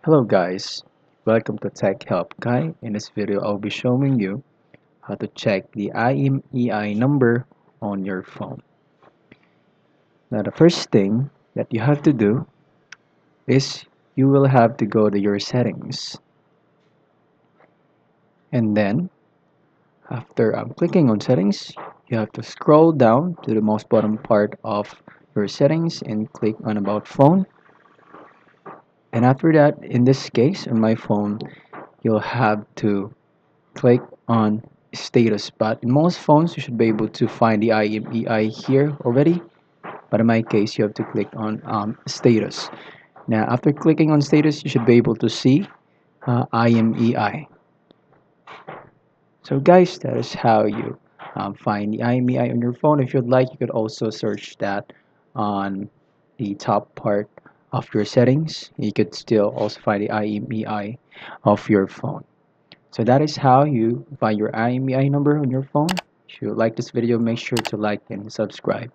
Hello guys, welcome to Tech Help Guy. In this video, I'll be showing you how to check the ImeI number on your phone. Now the first thing that you have to do is you will have to go to your settings. And then after clicking on settings, you have to scroll down to the most bottom part of your settings and click on about phone. And after that, in this case on my phone, you'll have to click on status, but in most phones you should be able to find the IMEI here already, but in my case you have to click on status. Now after clicking on status, you should be able to see IMEI. So guys, that is how you find the IMEI on your phone. If you'd like, you could also search that on the top part of your settings. You could still also find the IMEI of your phone. So that is how you find your IMEI number on your phone. If you like this video, make sure to like and subscribe.